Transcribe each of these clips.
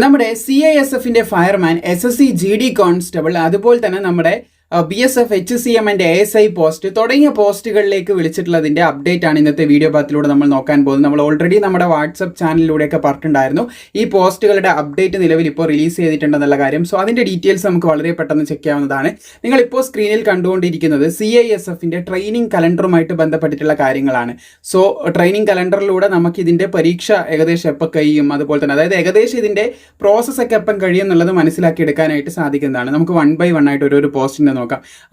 നമ്മുടെ CISF-ന്റെ fireman, SSC GD constable, അതുപോലെ തന്നെ നമ്മുടെ BSF HCM and ASI post തുടങ്ങിയ പോസ്റ്റുകളിലേക്ക് വിളിച്ചിട്ടുള്ളതിന്റെ അപ്ഡേറ്റ് ആണ് ഇന്നത്തെ വീഡിയോ ഭാഗത്തിലൂടെ നമ്മൾ നോക്കാൻ പോകുന്നത്. നമ്മൾ ഓൾറെഡി നമ്മുടെ വാട്സപ്പ് ചാനലിലൂടെയൊക്കെ പറഞ്ഞിട്ടുണ്ടായിരുന്നു ഈ പോസ്റ്റുകളുടെ അപ്ഡേറ്റ് നിലവിൽ ഇപ്പോൾ റിലീസ് ചെയ്തിട്ടുണ്ടെന്നുള്ള കാര്യം. സോ അതിന്റെ ഡീറ്റെയിൽസ് നമുക്ക് വളരെ പെട്ടെന്ന് ചെക്ക് ചെയ്യാവുന്നതാണ്. നിങ്ങൾ ഇപ്പോൾ സ്ക്രീനിൽ കണ്ടുകൊണ്ടിരിക്കുന്നത് CISF-ന്റെ ട്രെയിനിങ് കലണ്ടറുമായിട്ട് ബന്ധപ്പെട്ടിട്ടുള്ള കാര്യങ്ങളാണ്. സോ ട്രെയിനിങ് കലണ്ടറിലൂടെ നമുക്ക് ഇതിന്റെ പരീക്ഷ ഏകദേശം എപ്പോൾ കഴിയും, അതുപോലെ തന്നെ അതായത് ഏകദേശം ഇതിന്റെ പ്രോസസ്സ് ഒക്കെ എപ്പം കഴിയും എന്നുള്ളത് മനസ്സിലാക്കി എടുക്കാനായിട്ട് സാധിക്കുന്നതാണ്. നമുക്ക് 1 by 1 ആയിട്ട് ഒരു പോസ്റ്റിന്റെ നോക്കാം.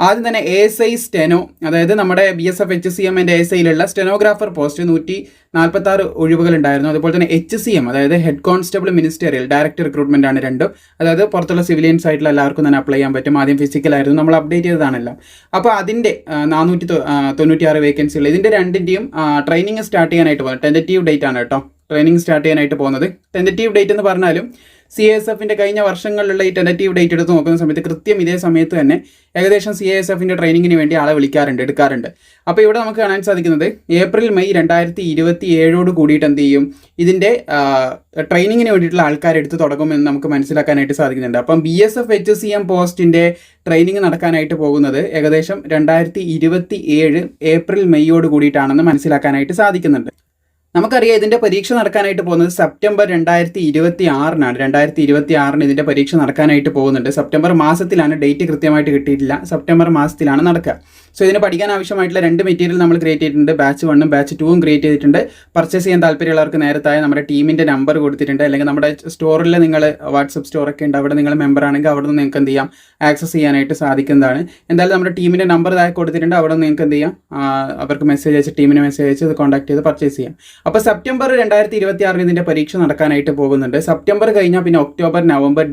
ആദ്യം തന്നെ ASI സ്റ്റെനോ, അതായത് നമ്മുടെ BSF HCM ആൻഡ് ASIയിലുള്ള സ്റ്റെനോഗ്രാഫർ പോസ്റ്റ് 146 ഒഴിവുകൾ ഉണ്ടായിരുന്നു. അതുപോലെ തന്നെ HCM, അതായത് head constable ministerial direct recruitment ആണ് രണ്ടും. അതായത് പുറത്തുള്ള സിവിലിയൻസ് ആയിട്ടുള്ള എല്ലാവർക്കും തന്നെ അപ്ലൈ ചെയ്യാൻ പറ്റും. ആദ്യം ഫിസിക്കലായിരുന്നു, നമ്മൾ അപ്ഡേറ്റ് ചെയ്തതാണല്ലോ. അപ്പോൾ അതിന്റെ 496 വേക്കൻസികൾ, ഇതിന്റെ രണ്ടിന്റെയും ട്രെയിനിങ് സ്റ്റാർട്ട് ചെയ്യാനായിട്ട് പോകുന്നത് ടെൻറ്റേറ്റീവ് ഡേറ്റ് ആണ് കേട്ടോ. ട്രെയിനിങ് സ്റ്റാർട്ട് ചെയ്യാനായിട്ട് പോകുന്നത് ടെൻറ്റേറ്റീവ് ഡേറ്റ് എന്ന് പറഞ്ഞാലും CISF-ന്റെ കഴിഞ്ഞ വർഷങ്ങളിലുള്ള ഈ ടെൻറ്റേറ്റീവ് ഡേറ്റ് എടുത്ത് നോക്കുന്ന സമയത്ത് കൃത്യം ഇതേ സമയത്ത് തന്നെ ഏകദേശം CISF-ന്റെ ട്രെയിനിങ്ങിന് വേണ്ടി ആളെ എടുക്കാറുണ്ട്. അപ്പോൾ ഇവിടെ നമുക്ക് കാണാൻ സാധിക്കുന്നത് ഏപ്രിൽ മെയ് 2027 കൂടിയിട്ട് എന്ത് ചെയ്യും, ഇതിൻ്റെ ട്രെയിനിങ്ങിന് വേണ്ടിയിട്ടുള്ള ആൾക്കാർ എടുത്ത് തുടങ്ങുമെന്ന് നമുക്ക് മനസ്സിലാക്കാനായിട്ട് സാധിക്കുന്നുണ്ട്. അപ്പം BSF HCM പോസ്റ്റിൻ്റെ ട്രെയിനിങ് നടക്കാനായിട്ട് പോകുന്നത് ഏകദേശം 2027 ഏപ്രിൽ മെയ്യോട് കൂടിയിട്ടാണെന്ന് മനസ്സിലാക്കാനായിട്ട് സാധിക്കുന്നുണ്ട്. നമുക്കറിയാം ഇതിൻ്റെ പരീക്ഷ നടക്കാനായിട്ട് പോകുന്നത് സെപ്റ്റംബർ 2026 2026 ഇതിൻ്റെ പരീക്ഷ നടക്കാനായിട്ട് പോകുന്നുണ്ട്. സെപ്റ്റംബർ മാസത്തിലാണ്, ഡേറ്റ് കൃത്യമായിട്ട് കിട്ടിയിട്ടില്ല, സെപ്റ്റംബർ മാസത്തിലാണ് നടക്കുക. സോ ഇതിന് പഠിക്കാൻ ആവശ്യമായിട്ടുള്ള 2 മെറ്റീരിയൽ നമ്മൾ ക്രിയേറ്റ് ചെയ്തിട്ടുണ്ട്. ബാച്ച് 1ഉം ബാച്ച് 2ഉം ക്രിയേറ്റ് ചെയ്തിട്ടുണ്ട്. പർച്ചേസ് ചെയ്യാൻ താല്പര്യമുള്ളവർക്ക് നേരത്തായ നമ്മുടെ ടീമിൻ്റെ നമ്പർ കൊടുത്തിട്ടുണ്ട്. അല്ലെങ്കിൽ നമ്മുടെ സ്റ്റോറിൽ നിങ്ങൾ വാട്സപ്പ് സ്റ്റോറൊക്കെ ഉണ്ട്, അവിടെ നിങ്ങൾ മെമ്പർ ആണെങ്കിൽ അവിടെ നിന്ന് നിങ്ങൾക്ക് എന്ത് ചെയ്യാം, ആക്സസ് ചെയ്യാനായിട്ട് സാധിക്കുന്നതാണ്. എന്തായാലും നമ്മുടെ ടീമിൻ്റെ നമ്പർ താഴെ കൊടുത്തിട്ടുണ്ട്, അവിടെ നിന്ന് നിങ്ങൾക്ക് എന്ത് ചെയ്യാം, അവർക്ക് മെസ്സേജ് അയച്ച്, ടീമിന് മെസ്സേജ് അയച്ച് അത് കോൺടാക്ട് ചെയ്ത് പർച്ചേസ് ചെയ്യാം. അപ്പോൾ സെപ്റ്റംബർ 2026 ഇതിൻ്റെ പരീക്ഷ നടക്കാനായിട്ട് പോകുന്നുണ്ട്. സെപ്റ്റംബർ കഴിഞ്ഞാൽ പിന്നെ ഒക്ടോബർ, നവംബർ,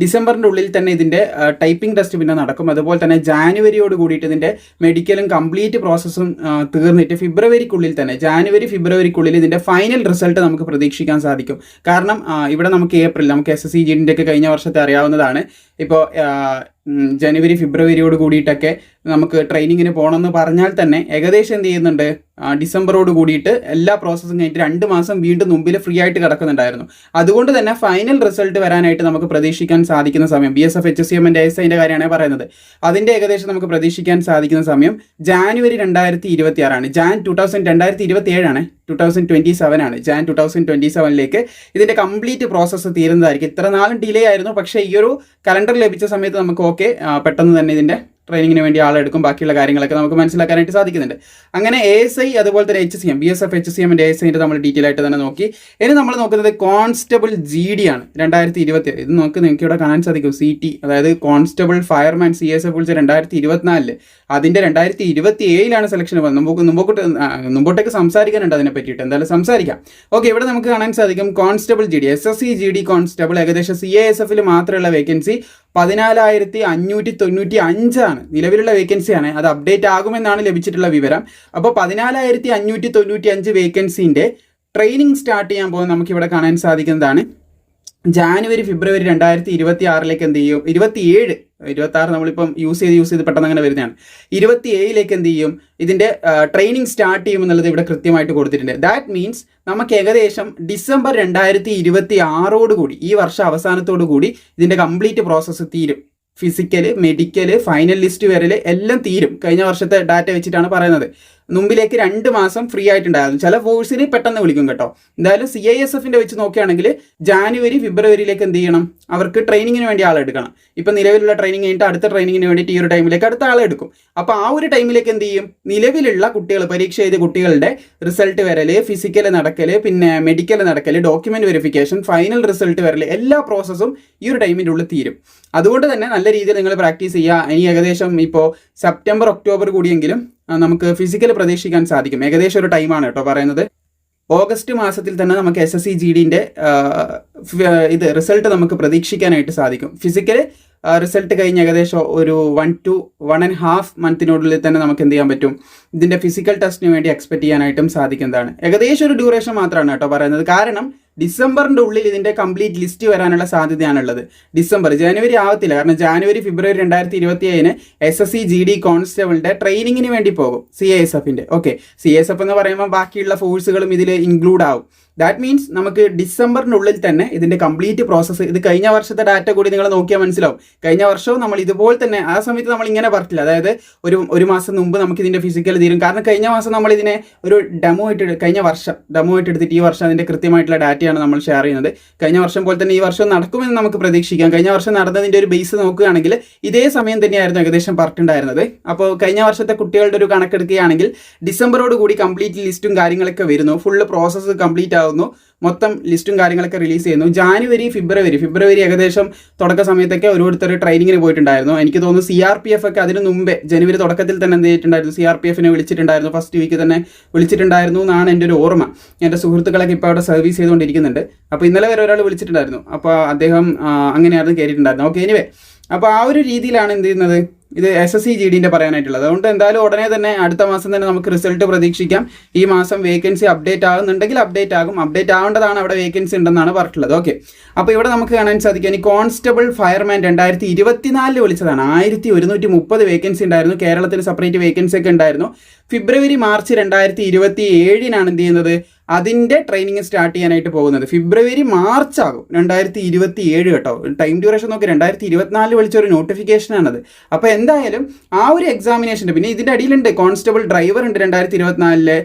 ഡിസംബറിൻ്റെ ഉള്ളിൽ തന്നെ ഇതിൻ്റെ ടൈപ്പിംഗ് ടെസ്റ്റ് പിന്നെ നടക്കും. അതുപോലെ തന്നെ ജാനുവരിയോട് കൂടിയിട്ട് ഇതിൻ്റെ മെഡിക്കലും കംപ്ലീറ്റ് പ്രോസസ്സും തീർന്നിട്ട് ഫെബ്രുവരിക്കുള്ളിൽ ഇതിൻ്റെ ഫൈനൽ റിസൾട്ട് നമുക്ക് പ്രതീക്ഷിക്കാൻ സാധിക്കും. കാരണം ഇവിടെ നമുക്ക് നമുക്ക് SSC GD ഒക്കെ കഴിഞ്ഞ വർഷത്തെ അറിയാവുന്നതാണ്. ഇപ്പോൾ ജനുവരി ഫെബ്രുവരിയോട് കൂടിയിട്ടൊക്കെ നമുക്ക് ട്രെയിനിങ്ങിന് പോകണമെന്ന് പറഞ്ഞാൽ തന്നെ ഏകദേശം എന്ത് ചെയ്യുന്നുണ്ട്, ഡിസംബറോട് കൂടിയിട്ട് എല്ലാ പ്രോസസ്സും കഴിഞ്ഞിട്ട് 2 മാസം വീണ്ടും മുമ്പിൽ ഫ്രീ ആയിട്ട് കിടക്കുന്നുണ്ടായിരുന്നു. അതുകൊണ്ട് തന്നെ ഫൈനൽ റിസൾട്ട് വരാനായിട്ട് നമുക്ക് പ്രതീക്ഷിക്കാൻ സാധിക്കുന്ന സമയം, BSF HCM ആൻഡ് ASIന്റെ കാര്യമാണ് പറയുന്നത്, അതിൻ്റെ ഏകദേശം നമുക്ക് പ്രതീക്ഷിക്കാൻ സാധിക്കുന്ന സമയം ജാനുവരി 2026 ആണ്. 2027 2027 ആണ്. ജാൻ 2027 ഇതിൻ്റെ കംപ്ലീറ്റ് പ്രോസസ്സ് തീരുന്നതായിരിക്കും. ഇത്ര നാളും ഡിലേ ആയിരുന്നു, പക്ഷേ ഈ ഒരു കലണ്ടർ ലഭിച്ച സമയത്ത് നമുക്ക് പെട്ടെന്ന് തന്നെ ഇതിൻ്റെ ട്രെയിനിങ്ങിന് വേണ്ടി ആളെടുക്കും. ബാക്കിയുള്ള കാര്യങ്ങളൊക്കെ നമുക്ക് മനസ്സിലാക്കാനായിട്ട് സാധിക്കുന്നുണ്ട്. അങ്ങനെ ASI അതുപോലെ തന്നെ HCM, BSF HCM ആൻഡ് ASIൻ്റെ നമ്മൾ ഡീറ്റെയിൽ ആയിട്ട് തന്നെ നോക്കി. ഇനി നമ്മൾ നോക്കുന്നത് കോൺസ്റ്റബിൾ GD ആണ് 2027. ഇത് നിങ്ങൾക്ക് ഇവിടെ കാണാൻ സാധിക്കും, CT, അതായത് കോൺസ്റ്റബിൾ ഫയർമാൻ CISF വിളിച്ച 2024, അതിൻ്റെ 2027 സെലക്ഷൻ വന്നത്. മുമ്പോട്ടേക്ക് സംസാരിക്കാനുണ്ട് അതിനെ പറ്റിയിട്ട്, എന്തായാലും സംസാരിക്കാം. ഓക്കെ, ഇവിടെ നമുക്ക് കാണാൻ സാധിക്കും constable GD, SSC GD constable ഏകദേശം CISF-ൽ മാത്രമുള്ള വേക്കൻസി 14,595 ആണ്. നിലവിലുള്ള വേക്കൻസിയാണ്, അത് അപ്ഡേറ്റ് ആകുമെന്നാണ് ലഭിച്ചിട്ടുള്ള വിവരം. അപ്പോൾ 14,595 വേക്കൻസിൻ്റെ ട്രെയിനിങ് സ്റ്റാർട്ട് ചെയ്യാൻ പോകുന്നത് നമുക്കിവിടെ കാണാൻ സാധിക്കുന്നതാണ്. ജാനുവരി ഫെബ്രുവരി 2026 എന്ത് ചെയ്യും, 26 നമ്മളിപ്പം യൂസ് ചെയ്ത് പെട്ടെന്ന് അങ്ങനെ വരുന്നതാണ്. 27 എന്ത് ചെയ്യും, ഇതിൻ്റെ ട്രെയിനിങ് സ്റ്റാർട്ട് ചെയ്യുമെന്നുള്ളത് ഇവിടെ കൃത്യമായിട്ട് കൊടുത്തിട്ടുണ്ട്. ദാറ്റ് മീൻസ് നമുക്ക് ഏകദേശം ഡിസംബർ 2026 കൂടി, ഈ വർഷം അവസാനത്തോടു കൂടി ഇതിൻ്റെ കംപ്ലീറ്റ് പ്രോസസ്സ് തീരും. ഫിസിക്കല്, മെഡിക്കല്, ഫൈനൽ ലിസ്റ്റ് വരൽ എല്ലാം തീരും. കഴിഞ്ഞ വർഷത്തെ ഡാറ്റ വെച്ചിട്ടാണ് പറയുന്നത്. മുമ്പിലേക്ക് 2 മാസം ഫ്രീ ആയിട്ടുണ്ടായിരുന്നു. ചില ഫോഴ്സിന് പെട്ടെന്ന് വിളിക്കും കേട്ടോ. എന്തായാലും CISF-ന്റെ വെച്ച് നോക്കുകയാണെങ്കിൽ ജാനുവരി ഫെബ്രുവരിയിലേക്ക് എന്ത് ചെയ്യണം, അവർക്ക് ട്രെയിനിങ്ങിന് വേണ്ടി ആളെടുക്കണം. ഇപ്പം നിലവിലുള്ള ട്രെയിനിങ് കഴിഞ്ഞിട്ട് അടുത്ത ട്രെയിനിങ്ങിന് വേണ്ടിയിട്ട് ഈ ഒരു ടൈമിലേക്ക് അടുത്ത ആളെ എടുക്കും. അപ്പോൾ ആ ഒരു ടൈമിലേക്ക് എന്ത് ചെയ്യും, നിലവിലുള്ള കുട്ടികൾ, പരീക്ഷ എഴുതിയ കുട്ടികളുടെ റിസൾട്ട് വരൽ, ഫിസിക്കൽ നടക്കൽ, പിന്നെ മെഡിക്കൽ നടക്കൽ, ഡോക്യുമെന്റ് വെരിഫിക്കേഷൻ, ഫൈനൽ റിസൾട്ട് വരൽ, എല്ലാ പ്രോസസ്സും ഈ ഒരു ടൈമിൻ്റെ ഉള്ളിൽ തീരും. അതുകൊണ്ട് തന്നെ നല്ല രീതിയിൽ നിങ്ങൾ പ്രാക്ടീസ് ചെയ്യുക. ഇനി ഏകദേശം ഇപ്പോൾ സെപ്റ്റംബർ ഒക്ടോബർ കൂടിയെങ്കിലും നമുക്ക് ഫിസിക്കൽ പ്രതീക്ഷിക്കാൻ സാധിക്കും. ഏകദേശം ഒരു ടൈമാണ് കേട്ടോ പറയുന്നത്. ഓഗസ്റ്റ് മാസത്തിൽ തന്നെ നമുക്ക് SSC GDൻ്റെ റിസൾട്ട് നമുക്ക് പ്രതീക്ഷിക്കാനായിട്ട് സാധിക്കും. ഫിസിക്കൽ റിസൾട്ട് കഴിഞ്ഞ് ഏകദേശം ഒരു 1 to 1.5 മന്തിനുള്ളിൽ തന്നെ നമുക്ക് എന്ത് ചെയ്യാൻ പറ്റും, ഇതിൻ്റെ ഫിസിക്കൽ ടെസ്റ്റിന് വേണ്ടി എക്സ്പെക്ട് ചെയ്യാനായിട്ടും സാധിക്കുന്നതാണ്. ഏകദേശം ഒരു ഡ്യൂറേഷൻ മാത്രമാണ് കേട്ടോ പറയുന്നത്. കാരണം ഡിസംബറിൻ്റെ ഉള്ളിൽ ഇതിൻ്റെ കംപ്ലീറ്റ് ലിസ്റ്റ് വരാനുള്ള സാധ്യതയാണുള്ളത്. ജനുവരി ആവത്തില്ല. കാരണം ജാനുവരി ഫെബ്രുവരി 2025 SSC GD കോൺസ്റ്റബിളിൻ്റെ ട്രെയിനിങ്ങിന് വേണ്ടി പോകും CISFൻ്റെ. ഓക്കെ, CISF എന്ന് പറയുമ്പോൾ ബാക്കിയുള്ള ഫോഴ്സുകളും ഇതിൽ ഇൻക്ലൂഡ് ആവും. ദാറ്റ് മീൻസ് നമുക്ക് ഡിസംബറിനുള്ളിൽ തന്നെ ഇതിൻ്റെ കംപ്ലീറ്റ് പ്രോസസ്സ്, ഇത് കഴിഞ്ഞ വർഷത്തെ ഡാറ്റ കൂടി നിങ്ങൾ നോക്കിയാൽ മനസ്സിലാവും. കഴിഞ്ഞ വർഷവും നമ്മൾ ഇതുപോലെ തന്നെ ആ സമയത്ത് നമ്മൾ ഇങ്ങനെ പറഞ്ഞില്ല, അതായത് ഒരു മാസം മുമ്പ് നമുക്ക് ഇതിൻ്റെ ഫിസിക്കൽ തീരും. കാരണം കഴിഞ്ഞ മാസം നമ്മൾ ഇതിനെ ഒരു കഴിഞ്ഞ വർഷം ഡെമോ ആയിട്ട് എടുത്തിട്ട് ഈ വർഷം അതിൻ്റെ കൃത്യമായിട്ടുള്ള ഡാറ്റയാണ് നമ്മൾ ഷെയർ ചെയ്യുന്നത്. കഴിഞ്ഞ വർഷം പോലെ തന്നെ ഈ വർഷം നടക്കുമെന്ന് നമുക്ക് പ്രതീക്ഷിക്കാം. കഴിഞ്ഞ വർഷം നടന്നതിൻ്റെ ഒരു ബേസ് നോക്കുകയാണെങ്കിൽ ഇതേ സമയം തന്നെയായിരുന്നു ഏകദേശം പറഞ്ഞിട്ടുണ്ടായിരുന്നത്. അപ്പോൾ കഴിഞ്ഞ വർഷത്തെ കുട്ടികളുടെ ഒരു കണക്കെടുക്കുകയാണെങ്കിൽ ഡിസംബറോട് കൂടി കംപ്ലീറ്റ് ലിസ്റ്റും കാര്യങ്ങളൊക്കെ വരുന്നു, ഫുള്ള് പ്രോസസ്സ് കംപ്ലീറ്റ് ആവുന്നു, മൊത്തം ലിസ്റ്റും കാര്യങ്ങളൊക്കെ റിലീസ് ചെയ്യുന്നു. ജാനുവരി ഫെബ്രുവരി ഏകദേശം തുടക്ക സമയത്തൊക്കെ ഓരോരുത്തർ ട്രെയിനിങ്ങിന് പോയിട്ടുണ്ടായിരുന്നു. എനിക്ക് തോന്നുന്നു CRPF ഒക്കെ അതിന് മുമ്പേ ജനുവരി തുടക്കത്തിൽ തന്നെ എന്ത് ചെയ്തിട്ടുണ്ടായിരുന്നു, CRPFനെ വിളിച്ചിട്ടുണ്ടായിരുന്നു. ഫസ്റ്റ് വീക്ക് തന്നെ വിളിച്ചിട്ടുണ്ടായിരുന്നു എന്നാണ് എൻ്റെ ഒരു ഓർമ്മ. എൻ്റെ സുഹൃത്തുക്കളൊക്കെ ഇപ്പോൾ അവിടെ സർവീസ് ചെയ്തുകൊണ്ടിരിക്കുന്നുണ്ട്. അപ്പോൾ ഇന്നലെ വരെ ഒരാൾ വിളിച്ചിട്ടുണ്ടായിരുന്നു. അപ്പോൾ അദ്ദേഹം അങ്ങനെയായിരുന്നു കയറിയിട്ടുണ്ടായിരുന്നു. ഓക്കെ, എനിവേ, അപ്പോൾ ആ ഒരു രീതിയിലാണ് എന്ത് ചെയ്യുന്നത്, ഇത് SSC GDൻ്റെ പറയാനായിട്ടുള്ളത്. അതുകൊണ്ട് എന്തായാലും ഉടനെ തന്നെ അടുത്ത മാസം തന്നെ നമുക്ക് റിസൾട്ട് പ്രതീക്ഷിക്കാം. ഈ മാസം വേക്കൻസി അപ്ഡേറ്റ് ആകുന്നുണ്ടെങ്കിൽ അപ്ഡേറ്റ് ആകും. അപ്ഡേറ്റ് ആവേണ്ടതാണ്, അവിടെ വേക്കൻസി ഉണ്ടെന്നാണ് പറഞ്ഞിട്ടുള്ളത്. ഓക്കെ, അപ്പോൾ ഇവിടെ നമുക്ക് കാണാൻ സാധിക്കും ഈ കോൺസ്റ്റബിൾ ഫയർമാൻ 2024 വിളിച്ചതാണ്. 1130 വേക്കൻസി ഉണ്ടായിരുന്നു. കേരളത്തിൽ സെപ്പറേറ്റ് വേക്കൻസി ഒക്കെ ഉണ്ടായിരുന്നു. ഫെബ്രുവരി മാർച്ച് 2027 എന്ത് ചെയ്യുന്നത്, അതിൻ്റെ ട്രെയിനിങ് സ്റ്റാർട്ട് ചെയ്യാനായിട്ട് പോകുന്നത്. ഫെബ്രുവരി മാർച്ച് ആകും 2027 കേട്ടോ. ടൈം ഡ്യൂറേഷൻ നോക്കി 2024 വിളിച്ചൊരു നോട്ടിഫിക്കേഷനാണത്. അപ്പോൾ എന്തായാലും ആ ഒരു എക്സാമിനേഷൻ്റെ പിന്നെ ഇതിൻ്റെ അടിയിലുണ്ട് കോൺസ്റ്റബിൾ ഡ്രൈവർ ഉണ്ട് 2024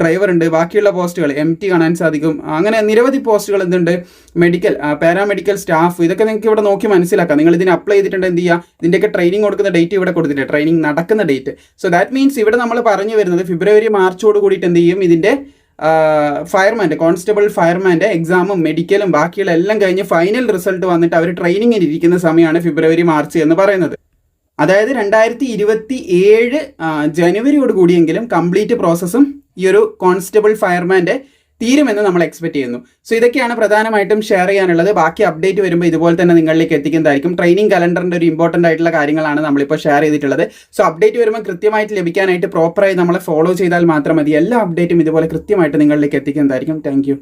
ഡ്രൈവർ ഉണ്ട്. ബാക്കിയുള്ള പോസ്റ്റുകൾ MT കാണാൻ സാധിക്കും. അങ്ങനെ നിരവധി പോസ്റ്റുകൾ എന്തുണ്ട്, മെഡിക്കൽ പാരാമെഡിക്കൽ സ്റ്റാഫ്, ഇതൊക്കെ നിങ്ങൾക്ക് ഇവിടെ നോക്കി മനസ്സിലാക്കാം. നിങ്ങൾ ഇതിന് അപ്ലൈ ചെയ്തിട്ടുണ്ട് എന്ത് ചെയ്യുക, ഇതിൻ്റെയൊക്കെ ട്രെയിനിങ് കൊടുക്കുന്ന ഡേറ്റ് ഇവിടെ കൊടുത്തിട്ടുണ്ട്, ട്രെയിനിങ് നടക്കുന്ന ഡേറ്റ്. സോ ദാറ്റ് മീൻസ് ഇവിടെ നമ്മൾ പറഞ്ഞു വരുന്നത് ഫെബ്രുവരി മാർച്ചോട് കൂടിയിട്ട് എന്ത് ചെയ്യും, ഇതിൻ്റെ കോൺസ്റ്റബിൾ ഫയർമാൻ്റെ എക്സാമും മെഡിക്കലും ബാക്കിയുള്ള എല്ലാം കഴിഞ്ഞ് ഫൈനൽ റിസൾട്ട് വന്നിട്ട് അവർ ട്രെയിനിങ്ങിന് ഇരിക്കുന്ന സമയമാണ് ഫെബ്രുവരി മാർച്ച് എന്ന് പറയുന്നത്. അതായത് 2027 ജനുവരിയോട് കൂടിയെങ്കിലും കംപ്ലീറ്റ് പ്രോസസ്സും ഈ ഒരു കോൺസ്റ്റബിൾ ഫയർമാൻ്റെ തീരുമെന്ന് നമ്മൾ എക്സ്പെക്ട് ചെയ്യുന്നു. സോ ഇതൊക്കെയാണ് പ്രധാനമായിട്ടും ഷെയർ ചെയ്യാനുള്ളത്. ബാക്കി അപ്ഡേറ്റ് വരുമ്പോൾ ഇതുപോലെ തന്നെ നിങ്ങളിലേക്ക് എത്തിക്കുന്നതായിരിക്കും. ട്രെയിനിങ് കലണ്ടറിൻ്റെ ഒരു ഇമ്പോർട്ടൻ്റ് ആയിട്ടുള്ള കാര്യങ്ങളാണ് നമ്മളിപ്പോൾ ഷെയർ ചെയ്തിട്ടുള്ളത്. സോ അപ്ഡേറ്റ് വരുമ്പോൾ കൃത്യമായിട്ട് ലഭിക്കാനായിട്ട് പ്രോപ്പറായി നമ്മളെ ഫോളോ ചെയ്താൽ മാത്രം മതി. എല്ലാ അപ്ഡേറ്റും ഇതുപോലെ കൃത്യമായിട്ട് നിങ്ങളിലേക്ക് എത്തിക്കുന്നതായിരിക്കും. താങ്ക്